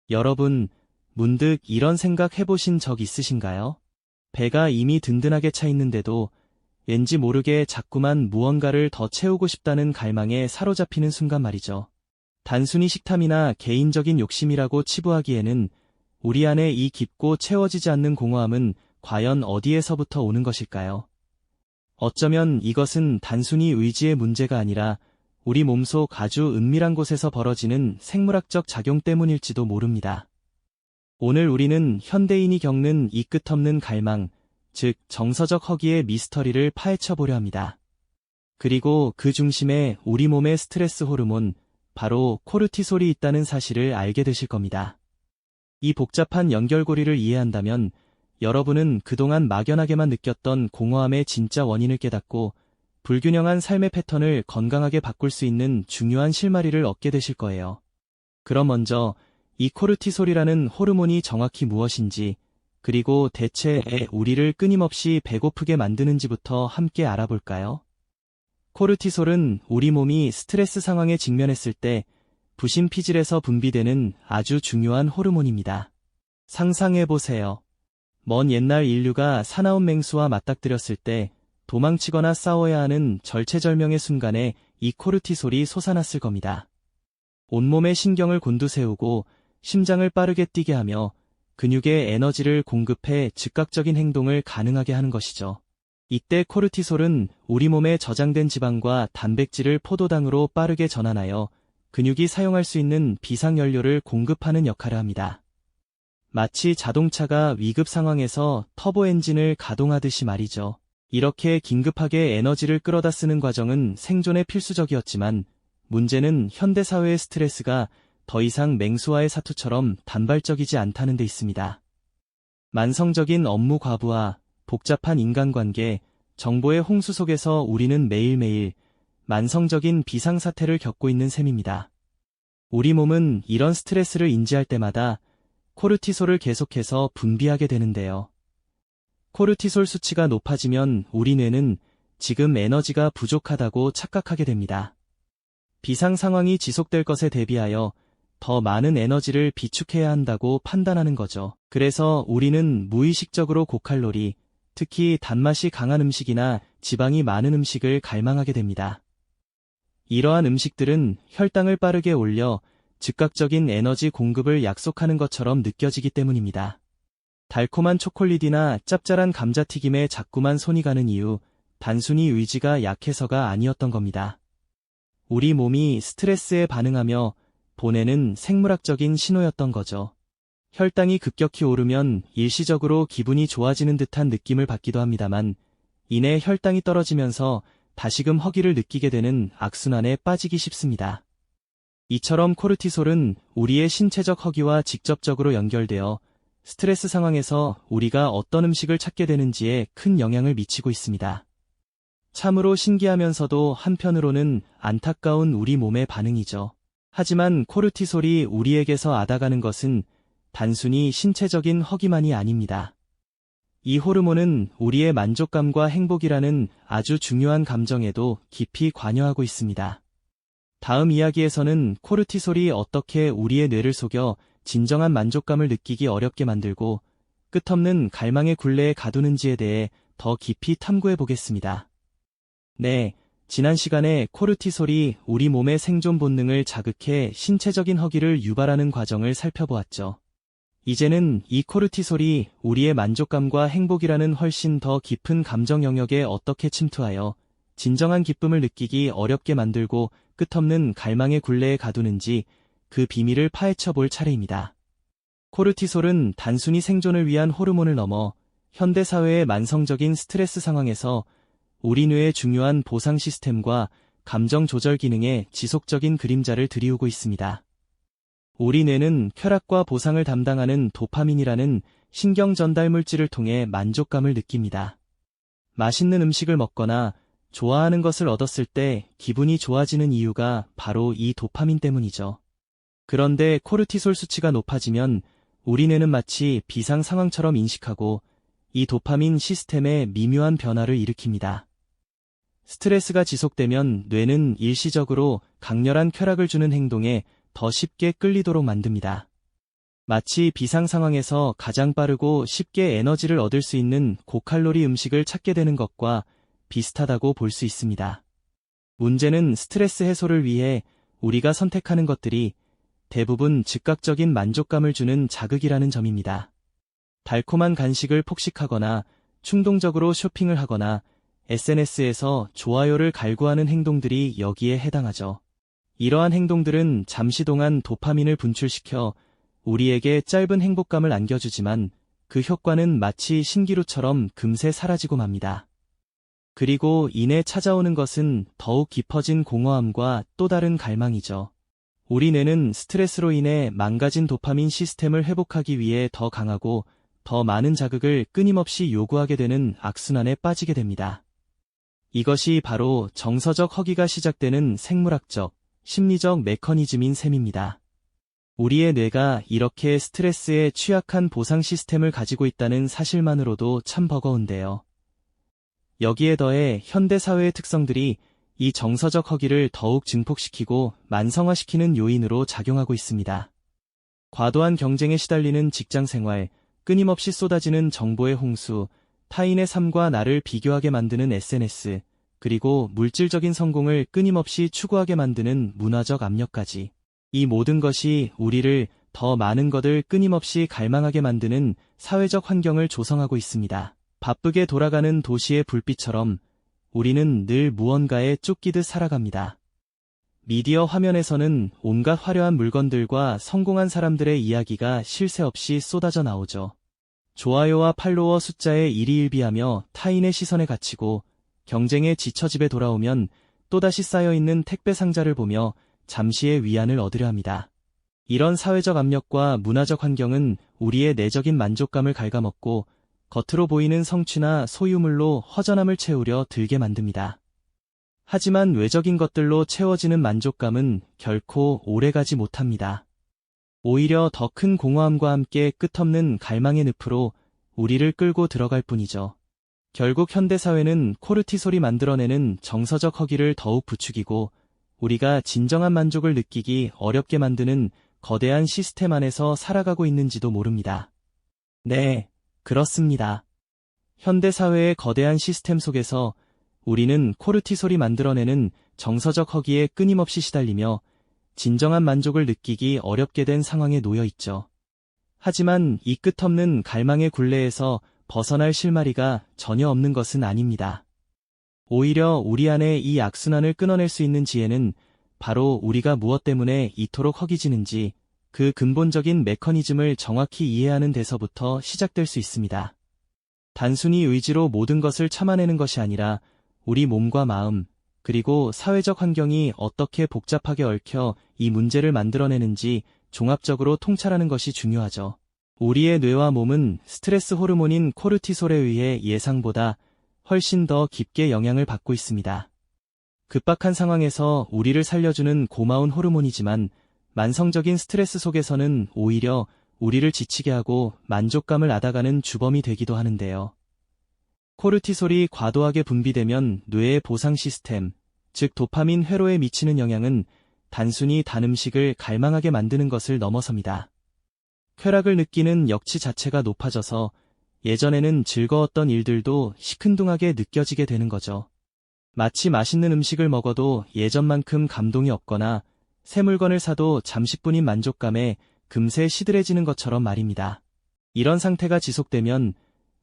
여러분, 문득 이런 생각 해보신 적 있으신가요? 배가 이미 든든하게 차 있는데도 왠지 모르게 자꾸만 무언가를 더 채우고 싶다는 갈망에 사로잡히는 순간 말이죠. 단순히 식탐이나 개인적인 욕심이라고 치부하기에는 우리 안에 이 깊고 채워지지 않는 공허함은 과연 어디에서부터 오는 것일까요? 어쩌면 이것은 단순히 의지의 문제가 아니라 우리 몸속 아주 은밀한 곳에서 벌어지는 생물학적 작용 때문일지도 모릅니다. 오늘 우리는 현대인이 겪는 이 끝없는 갈망, 즉 정서적 허기의 미스터리를 파헤쳐 보려 합니다. 그리고 그 중심에 우리 몸의 스트레스 호르몬, 바로 코르티솔이 있다는 사실을 알게 되실 겁니다. 이 복잡한 연결고리를 이해한다면 여러분은 그동안 막연하게만 느꼈던 공허함의 진짜 원인을 깨닫고 불균형한 삶의 패턴을 건강하게 바꿀 수 있는 중요한 실마리를 얻게 되실 거예요. 그럼 먼저 이 코르티솔이라는 호르몬이 정확히 무엇인지, 그리고 대체 우리를 끊임없이 배고프게 만드는지부터 함께 알아볼까요? 코르티솔은 우리 몸이 스트레스 상황에 직면했을 때 부신피질에서 분비되는 아주 중요한 호르몬입니다. 상상해보세요. 먼 옛날 인류가 사나운 맹수와 맞닥뜨렸을 때 도망치거나 싸워야 하는 절체절명의 순간에 이 코르티솔이 솟아났을 겁니다. 온몸의 신경을 곤두세우고 심장을 빠르게 뛰게 하며 근육에 에너지를 공급해 즉각적인 행동을 가능하게 하는 것이죠. 이때 코르티솔은 우리 몸에 저장된 지방과 단백질을 포도당으로 빠르게 전환하여 근육이 사용할 수 있는 비상연료를 공급하는 역할을 합니다. 마치 자동차가 위급 상황에서 터보 엔진을 가동하듯이 말이죠. 이렇게 긴급하게 에너지를 끌어다 쓰는 과정은 생존에 필수적이었지만 문제는 현대사회의 스트레스가 더 이상 맹수와의 사투처럼 단발적이지 않다는 데 있습니다. 만성적인 업무 과부하, 복잡한 인간관계, 정보의 홍수 속에서 우리는 매일매일 만성적인 비상사태를 겪고 있는 셈입니다. 우리 몸은 이런 스트레스를 인지할 때마다 코르티솔을 계속해서 분비하게 되는데요. 코르티솔 수치가 높아지면 우리 뇌는 지금 에너지가 부족하다고 착각하게 됩니다. 비상 상황이 지속될 것에 대비하여 더 많은 에너지를 비축해야 한다고 판단하는 거죠. 그래서 우리는 무의식적으로 고칼로리, 특히 단맛이 강한 음식이나 지방이 많은 음식을 갈망하게 됩니다. 이러한 음식들은 혈당을 빠르게 올려 즉각적인 에너지 공급을 약속하는 것처럼 느껴지기 때문입니다. 달콤한 초콜릿이나 짭짤한 감자튀김에 자꾸만 손이 가는 이유, 단순히 의지가 약해서가 아니었던 겁니다. 우리 몸이 스트레스에 반응하며 보내는 생물학적인 신호였던 거죠. 혈당이 급격히 오르면 일시적으로 기분이 좋아지는 듯한 느낌을 받기도 합니다만, 이내 혈당이 떨어지면서 다시금 허기를 느끼게 되는 악순환에 빠지기 쉽습니다. 이처럼 코르티솔은 우리의 신체적 허기와 직접적으로 연결되어 스트레스 상황에서 우리가 어떤 음식을 찾게 되는지에 큰 영향을 미치고 있습니다. 참으로 신기하면서도 한편으로는 안타까운 우리 몸의 반응이죠. 하지만 코르티솔이 우리에게서 앗아가는 것은 단순히 신체적인 허기만이 아닙니다. 이 호르몬은 우리의 만족감과 행복이라는 아주 중요한 감정에도 깊이 관여하고 있습니다. 다음 이야기에서는 코르티솔이 어떻게 우리의 뇌를 속여 진정한 만족감을 느끼기 어렵게 만들고 끝없는 갈망의 굴레에 가두는지에 대해 더 깊이 탐구해 보겠습니다. 네, 지난 시간에 코르티솔이 우리 몸의 생존 본능을 자극해 신체적인 허기를 유발하는 과정을 살펴보았죠. 이제는 이 코르티솔이 우리의 만족감과 행복이라는 훨씬 더 깊은 감정 영역에 어떻게 침투하여 진정한 기쁨을 느끼기 어렵게 만들고 끝없는 갈망의 굴레에 가두는지 그 비밀을 파헤쳐 볼 차례입니다. 코르티솔은 단순히 생존을 위한 호르몬을 넘어 현대사회의 만성적인 스트레스 상황에서 우리 뇌의 중요한 보상 시스템과 감정 조절 기능에 지속적인 그림자를 들이우고 있습니다. 우리 뇌는 쾌락과 보상을 담당하는 도파민이라는 신경 전달 물질을 통해 만족감을 느낍니다. 맛있는 음식을 먹거나 좋아하는 것을 얻었을 때 기분이 좋아지는 이유가 바로 이 도파민 때문이죠. 그런데 코르티솔 수치가 높아지면 우리 뇌는 마치 비상 상황처럼 인식하고 이 도파민 시스템에 미묘한 변화를 일으킵니다. 스트레스가 지속되면 뇌는 일시적으로 강렬한 쾌락을 주는 행동에 더 쉽게 끌리도록 만듭니다. 마치 비상 상황에서 가장 빠르고 쉽게 에너지를 얻을 수 있는 고칼로리 음식을 찾게 되는 것과 비슷하다고 볼 수 있습니다. 문제는 스트레스 해소를 위해 우리가 선택하는 것들이 대부분 즉각적인 만족감을 주는 자극이라는 점입니다. 달콤한 간식을 폭식하거나 충동적으로 쇼핑을 하거나 SNS에서 좋아요를 갈구하는 행동들이 여기에 해당하죠. 이러한 행동들은 잠시 동안 도파민을 분출시켜 우리에게 짧은 행복감을 안겨주지만 그 효과는 마치 신기루처럼 금세 사라지고 맙니다. 그리고 이내 찾아오는 것은 더욱 깊어진 공허함과 또 다른 갈망이죠. 우리 뇌는 스트레스로 인해 망가진 도파민 시스템을 회복하기 위해 더 강하고 더 많은 자극을 끊임없이 요구하게 되는 악순환에 빠지게 됩니다. 이것이 바로 정서적 허기가 시작되는 생물학적, 심리적 메커니즘인 셈입니다. 우리의 뇌가 이렇게 스트레스에 취약한 보상 시스템을 가지고 있다는 사실만으로도 참 버거운데요. 여기에 더해 현대 사회의 특성들이 이 정서적 허기를 더욱 증폭시키고 만성화시키는 요인으로 작용하고 있습니다. 과도한 경쟁에 시달리는 직장 생활, 끊임없이 쏟아지는 정보의 홍수, 타인의 삶과 나를 비교하게 만드는 SNS, 그리고 물질적인 성공을 끊임없이 추구하게 만드는 문화적 압력까지. 이 모든 것이 우리를 더 많은 것을 끊임없이 갈망하게 만드는 사회적 환경을 조성하고 있습니다. 바쁘게 돌아가는 도시의 불빛처럼 우리는 늘 무언가에 쫓기듯 살아갑니다. 미디어 화면에서는 온갖 화려한 물건들과 성공한 사람들의 이야기가 쉴 새 없이 쏟아져 나오죠. 좋아요와 팔로워 숫자에 일희일비하며 타인의 시선에 갇히고 경쟁에 지쳐 집에 돌아오면 또다시 쌓여있는 택배 상자를 보며 잠시의 위안을 얻으려 합니다. 이런 사회적 압력과 문화적 환경은 우리의 내적인 만족감을 갉아먹고 겉으로 보이는 성취나 소유물로 허전함을 채우려 들게 만듭니다. 하지만 외적인 것들로 채워지는 만족감은 결코 오래가지 못합니다. 오히려 더 큰 공허함과 함께 끝없는 갈망의 늪으로 우리를 끌고 들어갈 뿐이죠. 결국 현대사회는 코르티솔이 만들어내는 정서적 허기를 더욱 부추기고 우리가 진정한 만족을 느끼기 어렵게 만드는 거대한 시스템 안에서 살아가고 있는지도 모릅니다. 네, 그렇습니다. 현대사회의 거대한 시스템 속에서 우리는 코르티솔이 만들어내는 정서적 허기에 끊임없이 시달리며 진정한 만족을 느끼기 어렵게 된 상황에 놓여 있죠. 하지만 이 끝없는 갈망의 굴레에서 벗어날 실마리가 전혀 없는 것은 아닙니다. 오히려 우리 안에 이 악순환을 끊어낼 수 있는 지혜는 바로 우리가 무엇 때문에 이토록 허기지는지 그 근본적인 메커니즘을 정확히 이해하는 데서부터 시작될 수 있습니다. 단순히 의지로 모든 것을 참아내는 것이 아니라 우리 몸과 마음, 그리고 사회적 환경이 어떻게 복잡하게 얽혀 이 문제를 만들어내는지 종합적으로 통찰하는 것이 중요하죠. 우리의 뇌와 몸은 스트레스 호르몬인 코르티솔에 의해 예상보다 훨씬 더 깊게 영향을 받고 있습니다. 급박한 상황에서 우리를 살려주는 고마운 호르몬이지만 만성적인 스트레스 속에서는 오히려 우리를 지치게 하고 만족감을 앗아가는 주범이 되기도 하는데요. 코르티솔이 과도하게 분비되면 뇌의 보상 시스템, 즉 도파민 회로에 미치는 영향은 단순히 단 음식을 갈망하게 만드는 것을 넘어섭니다. 쾌락을 느끼는 역치 자체가 높아져서 예전에는 즐거웠던 일들도 시큰둥하게 느껴지게 되는 거죠. 마치 맛있는 음식을 먹어도 예전만큼 감동이 없거나 새 물건을 사도 잠시뿐인 만족감에 금세 시들해지는 것처럼 말입니다. 이런 상태가 지속되면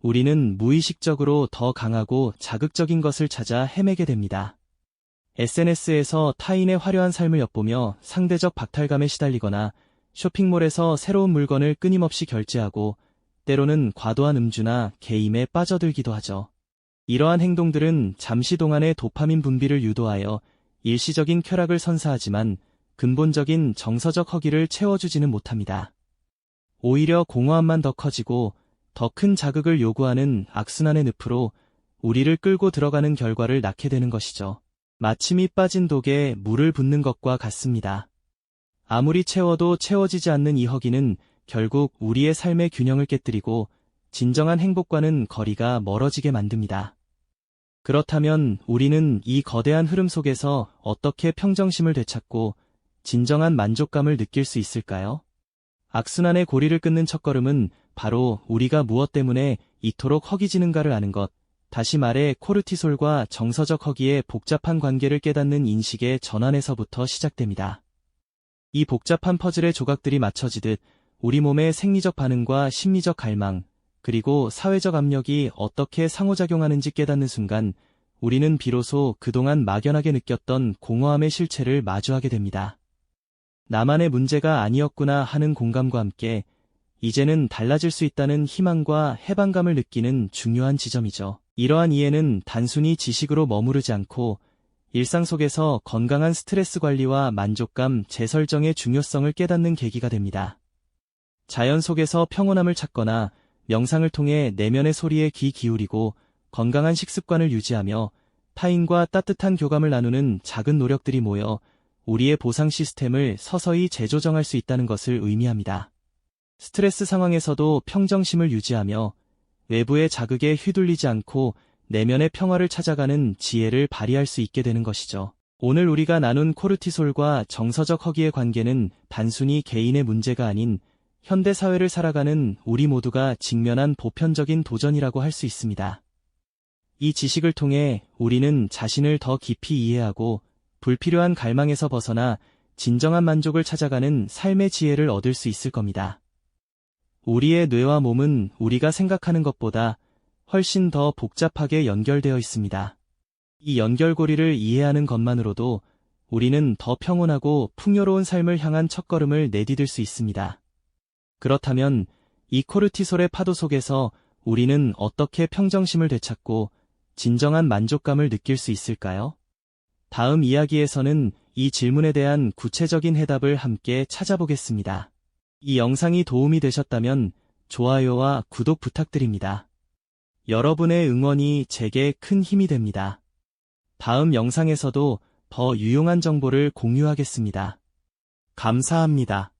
우리는 무의식적으로 더 강하고 자극적인 것을 찾아 헤매게 됩니다. SNS에서 타인의 화려한 삶을 엿보며 상대적 박탈감에 시달리거나 쇼핑몰에서 새로운 물건을 끊임없이 결제하고 때로는 과도한 음주나 게임에 빠져들기도 하죠. 이러한 행동들은 잠시 동안의 도파민 분비를 유도하여 일시적인 쾌락을 선사하지만 근본적인 정서적 허기를 채워주지는 못합니다. 오히려 공허함만 더 커지고 더 큰 자극을 요구하는 악순환의 늪으로 우리를 끌고 들어가는 결과를 낳게 되는 것이죠. 마침이 빠진 독에 물을 붓는 것과 같습니다. 아무리 채워도 채워지지 않는 이 허기는 결국 우리의 삶의 균형을 깨뜨리고 진정한 행복과는 거리가 멀어지게 만듭니다. 그렇다면 우리는 이 거대한 흐름 속에서 어떻게 평정심을 되찾고 진정한 만족감을 느낄 수 있을까요? 악순환의 고리를 끊는 첫걸음은 바로 우리가 무엇 때문에 이토록 허기지는가를 아는 것, 다시 말해 코르티솔과 정서적 허기의 복잡한 관계를 깨닫는 인식의 전환에서부터 시작됩니다. 이 복잡한 퍼즐의 조각들이 맞춰지듯 우리 몸의 생리적 반응과 심리적 갈망, 그리고 사회적 압력이 어떻게 상호작용하는지 깨닫는 순간 우리는 비로소 그동안 막연하게 느꼈던 공허함의 실체를 마주하게 됩니다. 나만의 문제가 아니었구나 하는 공감과 함께 이제는 달라질 수 있다는 희망과 해방감을 느끼는 중요한 지점이죠. 이러한 이해는 단순히 지식으로 머무르지 않고 일상 속에서 건강한 스트레스 관리와 만족감 재설정의 중요성을 깨닫는 계기가 됩니다. 자연 속에서 평온함을 찾거나 명상을 통해 내면의 소리에 귀 기울이고 건강한 식습관을 유지하며 타인과 따뜻한 교감을 나누는 작은 노력들이 모여 우리의 보상 시스템을 서서히 재조정할 수 있다는 것을 의미합니다. 스트레스 상황에서도 평정심을 유지하며 외부의 자극에 휘둘리지 않고 내면의 평화를 찾아가는 지혜를 발휘할 수 있게 되는 것이죠. 오늘 우리가 나눈 코르티솔과 정서적 허기의 관계는 단순히 개인의 문제가 아닌 현대 사회를 살아가는 우리 모두가 직면한 보편적인 도전이라고 할 수 있습니다. 이 지식을 통해 우리는 자신을 더 깊이 이해하고 불필요한 갈망에서 벗어나 진정한 만족을 찾아가는 삶의 지혜를 얻을 수 있을 겁니다. 우리의 뇌와 몸은 우리가 생각하는 것보다 훨씬 더 복잡하게 연결되어 있습니다. 이 연결고리를 이해하는 것만으로도 우리는 더 평온하고 풍요로운 삶을 향한 첫걸음을 내디딜 수 있습니다. 그렇다면 이 코르티솔의 파도 속에서 우리는 어떻게 평정심을 되찾고 진정한 만족감을 느낄 수 있을까요? 다음 이야기에서는 이 질문에 대한 구체적인 해답을 함께 찾아보겠습니다. 이 영상이 도움이 되셨다면 좋아요와 구독 부탁드립니다. 여러분의 응원이 제게 큰 힘이 됩니다. 다음 영상에서도 더 유용한 정보를 공유하겠습니다. 감사합니다.